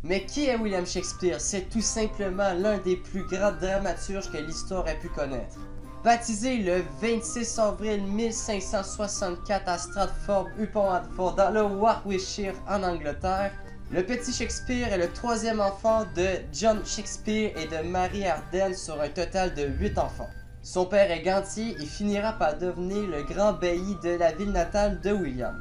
Mais qui est William Shakespeare? C'est tout simplement l'un des plus grands dramaturges que l'histoire ait pu connaître. Baptisé le 26 avril 1564 à Stratford-upon-Avon dans le Warwickshire en Angleterre, le petit Shakespeare est le troisième enfant de John Shakespeare et de Mary Arden sur un total de 8 enfants. Son père est gantier et finira par devenir le grand bailli de la ville natale de William.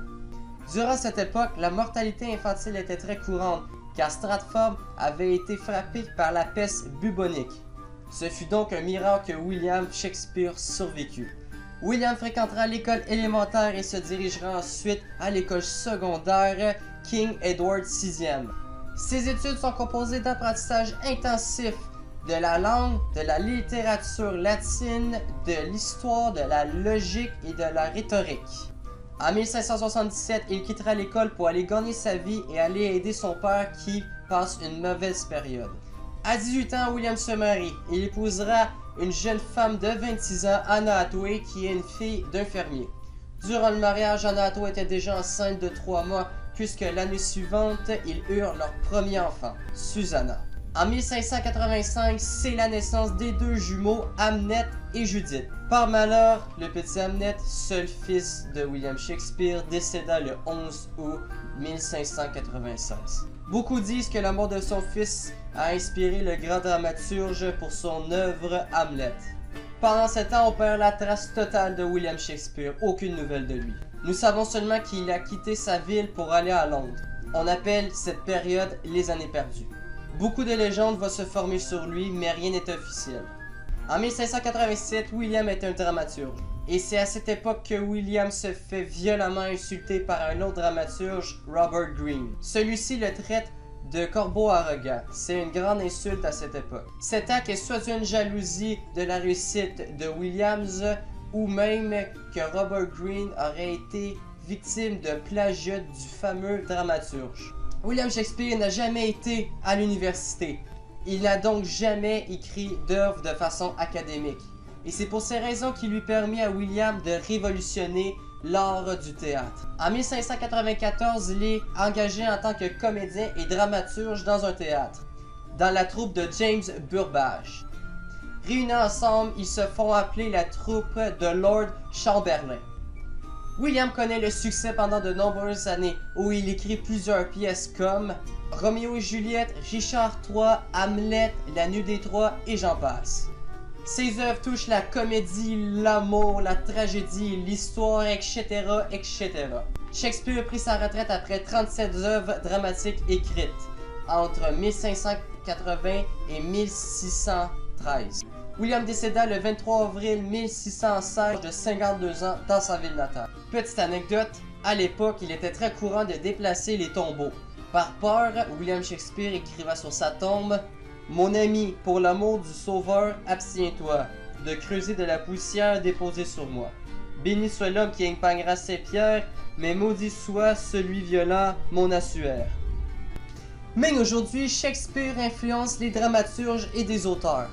Durant cette époque, la mortalité infantile était très courante car Stratford avait été frappé par la peste bubonique. Ce fut donc un miracle que William Shakespeare survécut. William fréquentera l'école élémentaire et se dirigera ensuite à l'école secondaire King Edward VI. Ses études sont composées d'apprentissage intensif de la langue, de la littérature latine, de l'histoire, de la logique et de la rhétorique. En 1577, il quittera l'école pour aller gagner sa vie et aller aider son père qui passe une mauvaise période. À 18 ans, William se marie. Il épousera une jeune femme de 26 ans, Anna Hathaway, qui est une fille d'un fermier. Durant le mariage, Anna Hathaway était déjà enceinte de 3 mois, puisque l'année suivante, ils eurent leur premier enfant, Susanna. En 1585, c'est la naissance des deux jumeaux, Hamnet et Judith. Par malheur, le petit Hamnet, seul fils de William Shakespeare, décéda le 11 août 1596. Beaucoup disent que la mort de son fils a inspiré le grand dramaturge pour son œuvre Hamlet. Pendant ce temps, on perd la trace totale de William Shakespeare, aucune nouvelle de lui. Nous savons seulement qu'il a quitté sa ville pour aller à Londres. On appelle cette période les années perdues. Beaucoup de légendes vont se former sur lui, mais rien n'est officiel. En 1587, William est un dramaturge. Et c'est à cette époque que William se fait violemment insulter par un autre dramaturge, Robert Greene. Celui-ci le traite de corbeau arrogant. C'est une grande insulte à cette époque. Cet acte est soit dû à une jalousie de la réussite de Williams, ou même que Robert Greene aurait été victime de plagiat du fameux dramaturge. William Shakespeare n'a jamais été à l'université. Il n'a donc jamais écrit d'œuvre de façon académique. Et c'est pour ces raisons qu'il lui permit à William de révolutionner l'art du théâtre. En 1594, il est engagé en tant que comédien et dramaturge dans un théâtre, dans la troupe de James Burbage. Réunis ensemble, ils se font appeler la troupe de Lord Chamberlain. William connaît le succès pendant de nombreuses années, où il écrit plusieurs pièces comme Roméo et Juliette, Richard III, Hamlet, La Nuit des Trois et j'en passe. Ses œuvres touchent la comédie, l'amour, la tragédie, l'histoire, etc., etc. Shakespeare prit sa retraite après 37 œuvres dramatiques écrites, entre 1580 et 1613. William décéda le 23 avril 1616 de 52 ans dans sa ville natale. Petite anecdote, à l'époque, il était très courant de déplacer les tombeaux. Par peur, William Shakespeare écriva sur sa tombe « Mon ami, pour l'amour du Sauveur, abstiens-toi de creuser de la poussière déposée sur moi. Béni soit l'homme qui épargnera ses pierres, mais maudit soit celui violent mon assuaire. » Mais aujourd'hui, Shakespeare influence les dramaturges et des auteurs.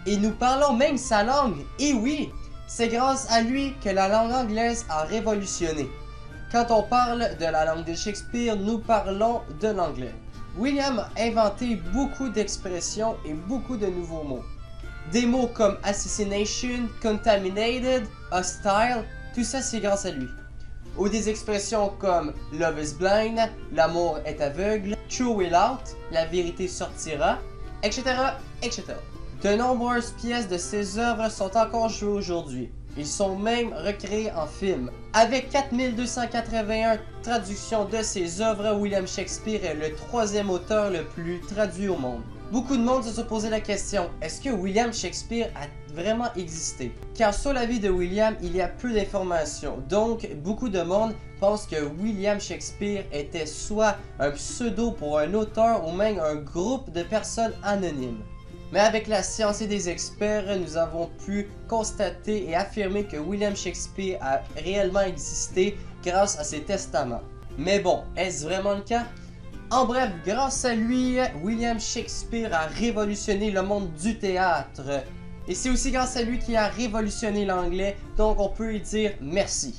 Et nous parlons même sa langue, et oui, c'est grâce à lui que la langue anglaise a révolutionné. Quand on parle de la langue de Shakespeare, nous parlons de l'anglais. William a inventé beaucoup d'expressions et beaucoup de nouveaux mots. Des mots comme assassination, contaminated, hostile, tout ça c'est grâce à lui. Ou des expressions comme love is blind, l'amour est aveugle, true will out, la vérité sortira, etc., etc. De nombreuses pièces de ses œuvres sont encore jouées aujourd'hui. Ils sont même recréés en film. Avec 4281 traductions de ses œuvres, William Shakespeare est le troisième auteur le plus traduit au monde. Beaucoup de monde se sont posé la question, est-ce que William Shakespeare a vraiment existé? Car sur la vie de William, il y a peu d'informations. Donc, beaucoup de monde pense que William Shakespeare était soit un pseudo pour un auteur ou même un groupe de personnes anonymes. Mais avec la science et des experts, nous avons pu constater et affirmer que William Shakespeare a réellement existé grâce à ses testaments. Mais bon, est-ce vraiment le cas? En bref, grâce à lui, William Shakespeare a révolutionné le monde du théâtre. Et c'est aussi grâce à lui qu'il a révolutionné l'anglais, donc on peut lui dire merci.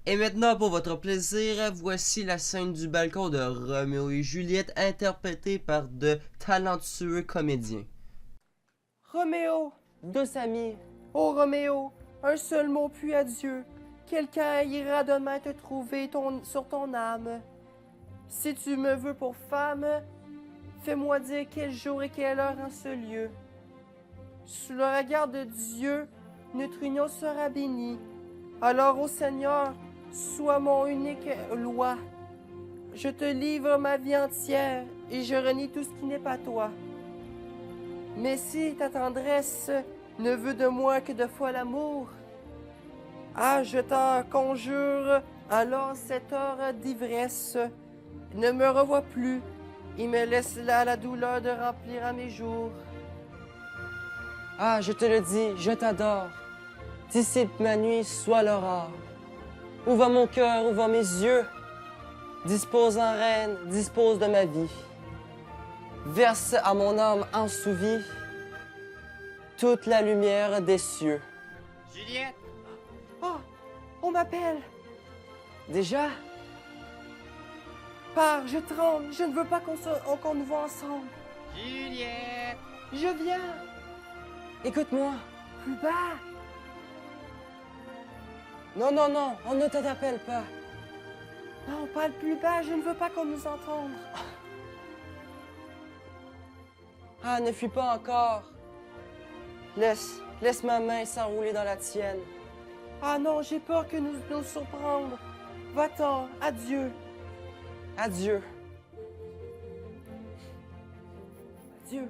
Et maintenant, pour votre plaisir, voici la scène du balcon de Roméo et Juliette, interprétée par de talentueux comédiens. Roméo, Douce amie, ô Roméo, un seul mot puis adieu. Quelqu'un ira demain te trouver sur ton âme. Si tu me veux pour femme, fais-moi dire quel jour et quelle heure en ce lieu. Sous le regard de Dieu, notre union sera bénie. Alors, ô Seigneur, sois mon unique loi. Je te livre ma vie entière et je renie tout ce qui n'est pas toi. Mais si ta tendresse ne veut de moi que de fois l'amour, ah, je t'en conjure, alors cette heure d'ivresse ne me revois plus et me laisse là la douleur de remplir à mes jours. ah, je te le dis, je t'adore. Dissipe ma nuit, sois l'aurore. Où va mon cœur, où vont mes yeux? Dispose en reine, dispose de ma vie. Verse à mon âme ensouvie toute la lumière des cieux. Juliette! Oh, on m'appelle. Déjà? Pars, je tremble, je ne veux pas qu'on nous voit ensemble. Juliette! Je viens, Écoute-moi. plus bas. Non, non, non, on ne t'appelle pas. Non, parle plus bas, je ne veux pas qu'on nous entende. Ah, ne fuis pas encore. Laisse ma main s'enrouler dans la tienne. Ah non, j'ai peur que nous surprendre. Va-t'en, adieu, Adieu. adieu.